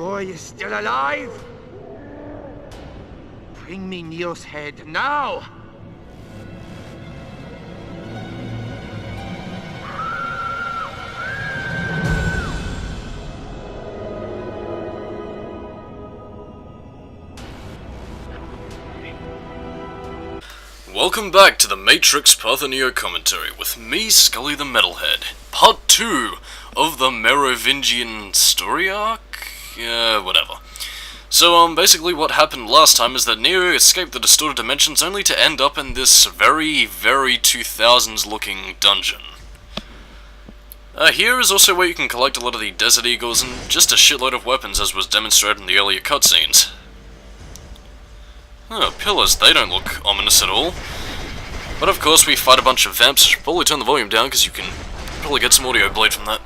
boy is still alive? Bring me Neil's head now! Welcome back to the Matrix Path of Neo commentary with me, Skully the Metalhead. Part 2 of the Merovingian story arc? Yeah, whatever. So, basically what happened last time is that Neo escaped the distorted dimensions only to end up in this very, very 2000s looking dungeon. Here is also where you can collect a lot of the Desert Eagles and just a shitload of weapons as was demonstrated in the earlier cutscenes. Oh, pillars, they don't look ominous at all. But of course we fight a bunch of vamps. Should probably turn the volume down because you can probably get some audio bleed from that.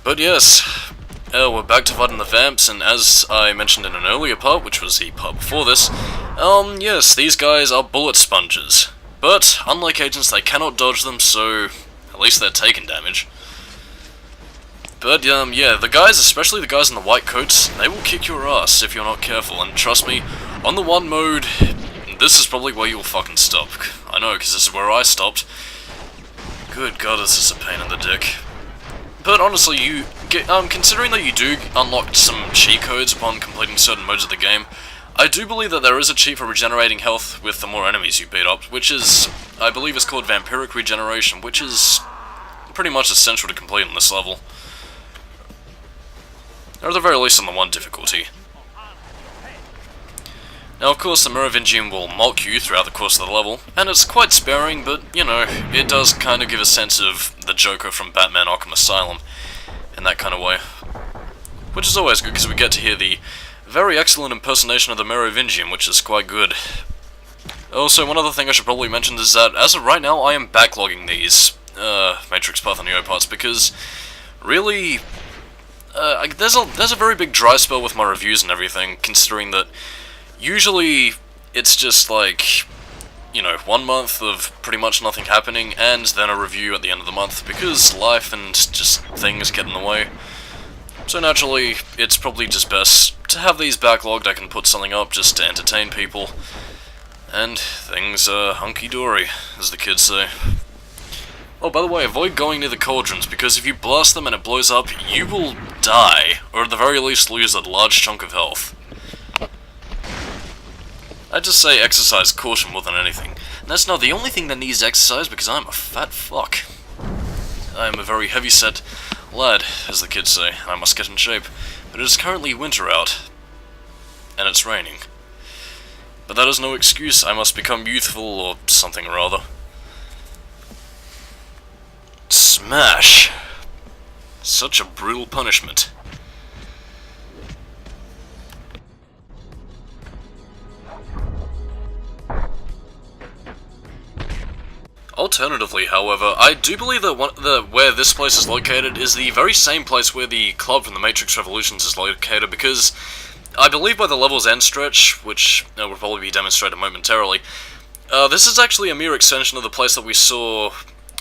But yes, we're back to fighting the vamps, and as I mentioned in an earlier part, which was the part before this, yes, these guys are bullet sponges. But, unlike agents, they cannot dodge them, so at least they're taking damage. But, yeah, the guys, especially the guys in the white coats, they will kick your ass if you're not careful, and trust me, on the one mode, this is probably where you'll fucking stop. I know, because this is where I stopped. Good god, this is a pain in the dick. But honestly, you get, considering that you do unlock some cheat codes upon completing certain modes of the game, I do believe that there is a cheat for regenerating health with the more enemies you beat up, which is, I believe is called Vampiric Regeneration, which is pretty much essential to complete on this level. Or at the very least on the one difficulty. Now of course the Merovingian will mock you throughout the course of the level, and it's quite sparing, but, you know, it does kind of give a sense of the Joker from Batman Arkham Asylum, in that kind of way. Which is always good, because we get to hear the very excellent impersonation of the Merovingian, which is quite good. Also, one other thing I should probably mention is that, as of right now, I am backlogging these, Matrix Path and Neo parts, because, really, there's a very big dry spell with my reviews and everything, considering that usually it's just like, you know, 1 month of pretty much nothing happening, and then a review at the end of the month, because life and just things get in the way. So naturally, it's probably just best to have these backlogged. I can put something up just to entertain people, and things are hunky-dory, as the kids say. Oh, by the way, avoid going near the cauldrons, because if you blast them and it blows up, you will die, or at the very least lose a large chunk of health. I'd just say exercise caution more than anything. And that's not the only thing that needs exercise, because I'm a fat fuck. I am a very heavy-set lad, as the kids say, and I must get in shape. But it is currently winter out, and it's raining. But that is no excuse. I must become youthful or something or other. Smash! Such a brutal punishment. Alternatively, however, I do believe that where this place is located is the very same place where the club from the Matrix Revolutions is located, because I believe by the level's end stretch, which will probably be demonstrated momentarily, this is actually a mere extension of the place that we saw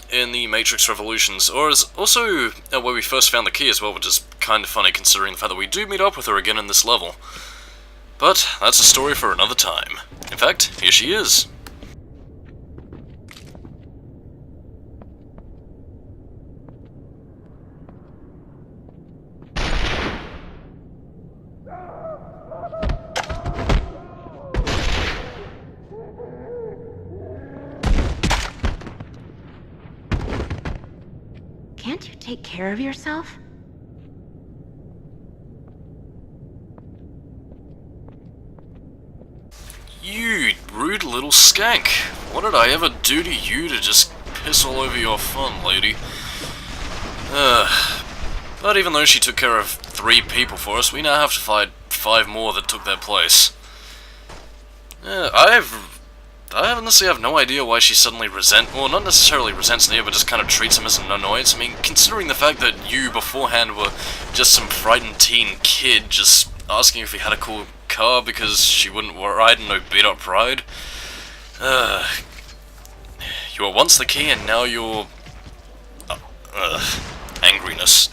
in the Matrix Revolutions, or is also where we first found the key as well, which is kind of funny considering the fact that we do meet up with her again in this level. But that's a story for another time. In fact, here she is. Can't you take care of yourself? You rude little skank. What did I ever do to you to just piss all over your fun, lady? But even though she took care of 3 people for us, we now have to fight 5 more that took their place. I honestly have no idea why she suddenly well, not necessarily resents Neo, but just kind of treats him as an annoyance. I mean, considering the fact that you beforehand were just some frightened teen kid just asking if he had a cool car because she wouldn't ride in no beat-up ride. You were once the key and now you're... angriness.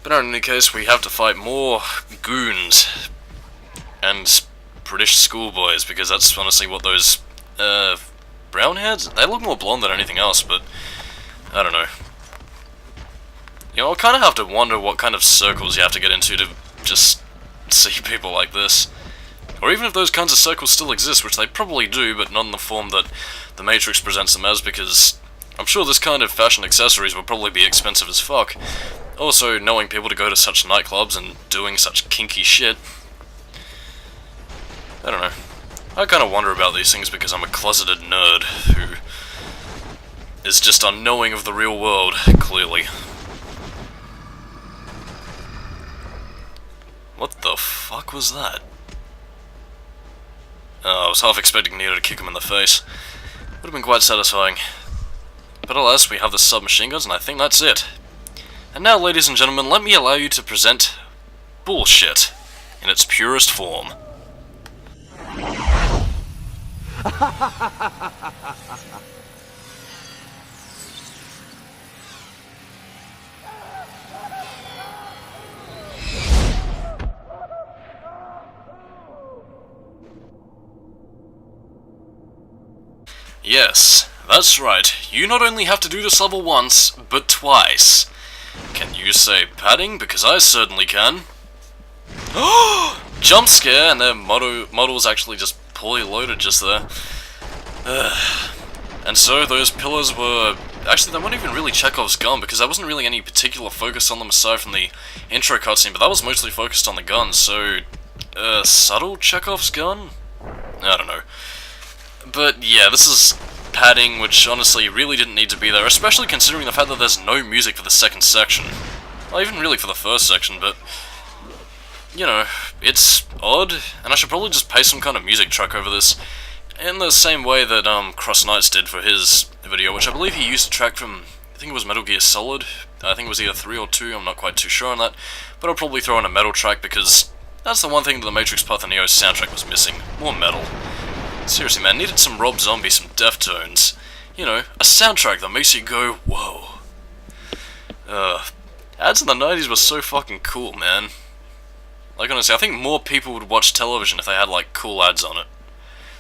But in any case, we have to fight more goons and British schoolboys, because that's honestly what those brownheads, they look more blonde than anything else, but I don't know. You know, I kind of have to wonder what kind of circles you have to get into to just see people like this. Or even if those kinds of circles still exist, which they probably do, but not in the form that the Matrix presents them as, because I'm sure this kind of fashion accessories would probably be expensive as fuck. Also, knowing people to go to such nightclubs and doing such kinky shit. I don't know. I kind of wonder about these things because I'm a closeted nerd who is just unknowing of the real world, clearly. What the fuck was that? Oh, I was half expecting Neo to kick him in the face. Would have been quite satisfying. But alas, we have the submachine guns, and I think that's it. And now, ladies and gentlemen, let me allow you to present bullshit in its purest form. Yes, that's right. You not only have to do this level once, but twice. Can you say padding? Because I certainly can. Jump scare, and their model's actually just poorly loaded just there. And so those pillars were... Actually, they weren't even really Chekhov's gun, because there wasn't really any particular focus on them aside from the intro cutscene, but that was mostly focused on the guns, so... subtle Chekhov's gun? I don't know. But yeah, this is padding, which honestly really didn't need to be there, especially considering the fact that there's no music for the second section. Well, even really for the first section, but... You know, it's odd, and I should probably just paste some kind of music track over this, in the same way that Cross Knights did for his video, which I believe he used a track from, I think it was Metal Gear Solid. I think it was either 3 or 2, I'm not quite too sure on that, but I'll probably throw in a metal track because that's the one thing that the Matrix Path of Neo's soundtrack was missing, more metal. Seriously man, needed some Rob Zombie, some Deftones, you know, a soundtrack that makes you go, whoa. Ads in the 90s were so fucking cool, man. Like honestly, I think more people would watch television if they had like cool ads on it.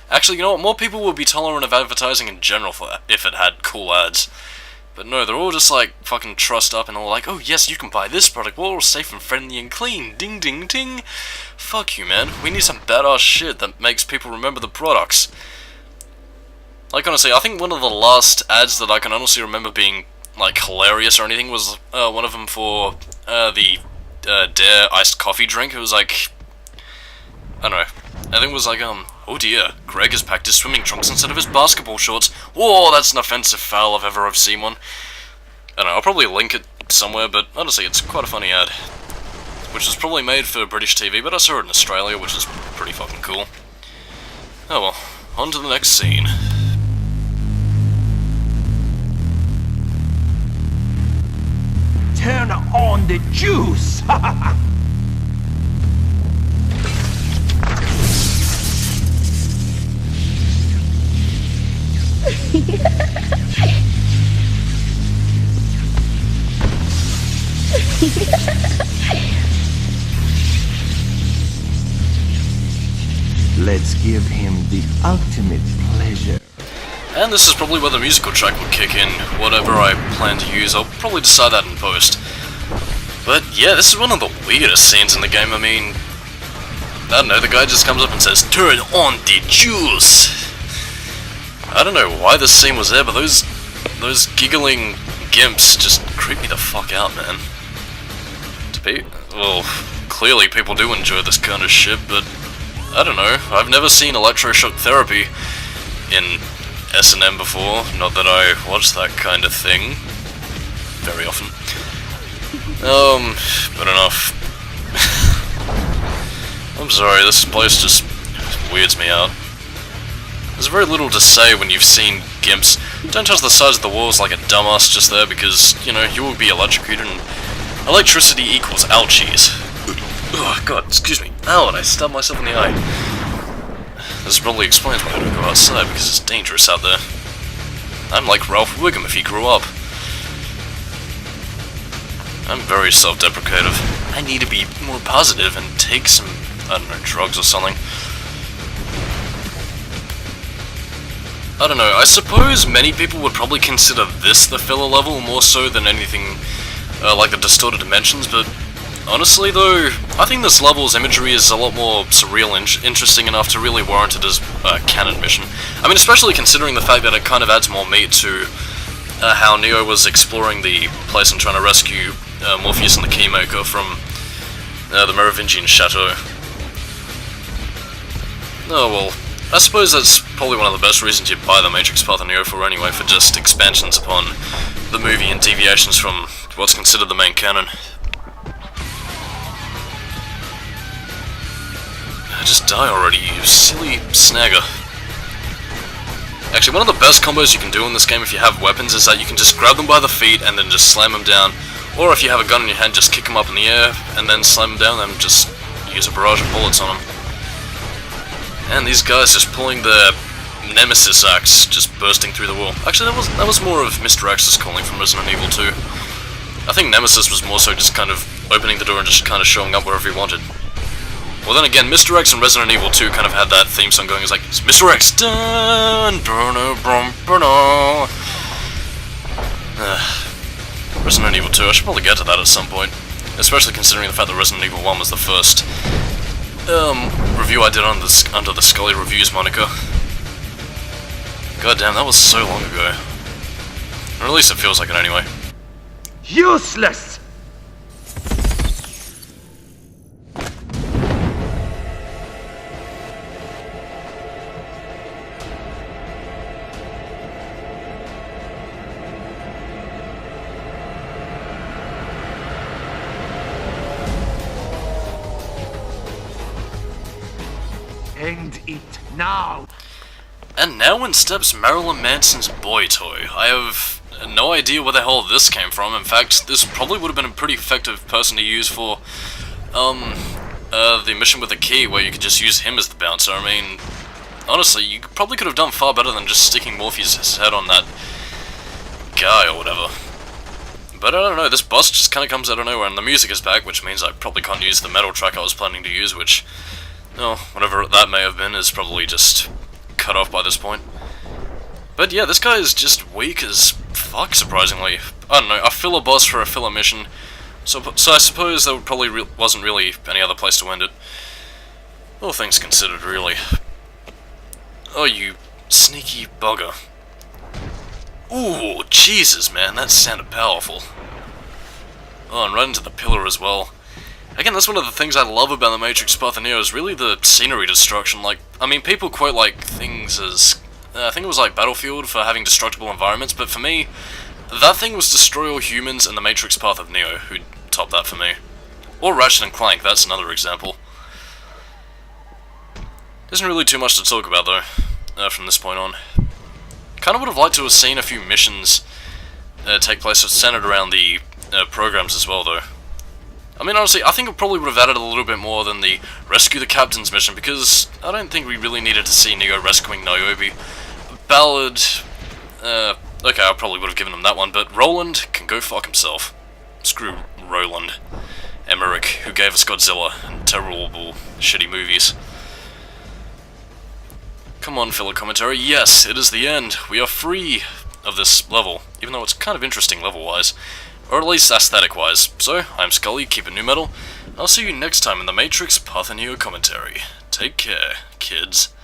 Actually, you know what, more people would be tolerant of advertising in general if it had cool ads. But no, they're all just like fucking trussed up and all like, oh yes, you can buy this product, we're all safe and friendly and clean, ding ding ding. Fuck you man, we need some badass shit that makes people remember the products. Like honestly, I think one of the last ads that I can honestly remember being like hilarious or anything was one of them for the Dare iced coffee drink. It was like, I don't know, I think it was like, oh dear, Greg has packed his swimming trunks instead of his basketball shorts. Whoa, that's an offensive foul if ever I've seen one. I don't know, I'll probably link it somewhere, but honestly, it's quite a funny ad. Which was probably made for British TV, but I saw it in Australia, which is pretty fucking cool. Oh well, on to the next scene. Turn on the juice! Let's give him the ultimate pleasure. And this is probably where the musical track would kick in. Whatever I plan to use, I'll probably decide that in post. But yeah, this is one of the weirdest scenes in the game. I mean, I don't know, the guy just comes up and says, "Turn on the juice!" I don't know why this scene was there, but those giggling gimps just creep me the fuck out, man. Well, clearly people do enjoy this kind of shit, but I don't know, I've never seen electroshock therapy in S&M before, not that I watch that kind of thing very often. But enough. I'm sorry, this place just weirds me out. There's very little to say when you've seen gimps. Don't touch the sides of the walls like a dumbass just there because, you know, you will be electrocuted and electricity equals ouchies. Oh god, excuse me. Ow, and I stabbed myself in the eye. This probably explains why I don't go outside, because it's dangerous out there. I'm like Ralph Wiggum if he grew up. I'm very self-deprecative. I need to be more positive and take some, I don't know, drugs or something. I don't know, I suppose many people would probably consider this the filler level more so than anything like the distorted dimensions, but honestly though, I think this level's imagery is a lot more surreal and interesting enough to really warrant it as a canon mission. I mean, especially considering the fact that it kind of adds more meat to how Neo was exploring the place and trying to rescue Morpheus and the Keymaker from the Merovingian chateau. Oh well, I suppose that's probably one of the best reasons you'd buy the Matrix Path of Neo for anyway, for just expansions upon the movie and deviations from what's considered the main canon. Just die already, you silly snagger. Actually, one of the best combos you can do in this game if you have weapons is that you can just grab them by the feet and then just slam them down. Or if you have a gun in your hand, just kick them up in the air and then slam them down and just use a barrage of bullets on them. And these guys just pulling the Nemesis axe, just bursting through the wall. Actually, that was more of Mr. X's calling from Resident Evil 2. I think Nemesis was more so just kind of opening the door and just kind of showing up wherever he wanted. Well then again, Mr. X and Resident Evil 2 kind of had that theme song going. It's like, it's Mr. X, dun, Bruno, Bruno, Bruno. Resident Evil 2, I should probably get to that at some point. Especially considering the fact that Resident Evil 1 was the first review I did on this, under the Skully Reviews moniker. God damn, that was so long ago. Or at least it feels like it anyway. Useless! End it now! And now in steps Marilyn Manson's boy toy. I have no idea where the hell this came from. In fact, this probably would have been a pretty effective person to use for the mission with the key, where you could just use him as the bouncer. I mean, honestly, you probably could have done far better than just sticking Morpheus' head on that guy or whatever. But I don't know, this boss just kind of comes out of nowhere, and the music is back, which means I probably can't use the metal track I was planning to use, which, oh, whatever that may have been is probably just cut off by this point. But yeah, this guy is just weak as fuck, surprisingly. I don't know, a filler boss for a filler mission, so I suppose there probably wasn't really any other place to end it. All things considered, really. Oh, you sneaky bugger. Ooh, Jesus, man, that sounded powerful. Oh, and right into the pillar as well. Again, that's one of the things I love about the Matrix Path of Neo is really the scenery destruction. Like, I mean, people quote, like, things as, I think it was like Battlefield for having destructible environments, but for me, that thing was Destroy All Humans and the Matrix Path of Neo, who topped that for me. Or Ratchet and Clank, that's another example. Isn't really too much to talk about, though, from this point on. Kinda would have liked to have seen a few missions take place centered around the programs as well, though. I mean, honestly, I think it probably would have added a little bit more than the Rescue the Captain's mission, because I don't think we really needed to see Neo rescuing Niobe. Ballad, okay, I probably would have given him that one, but Roland can go fuck himself. Screw Roland Emmerich, who gave us Godzilla and terrible, shitty movies. Come on, filler commentary. Yes, it is the end. We are free of this level, even though it's kind of interesting level-wise. Or at least aesthetic-wise. So, I'm Skully, keep it new metal. I'll see you next time in the Matrix Path of Neo commentary. Take care, kids.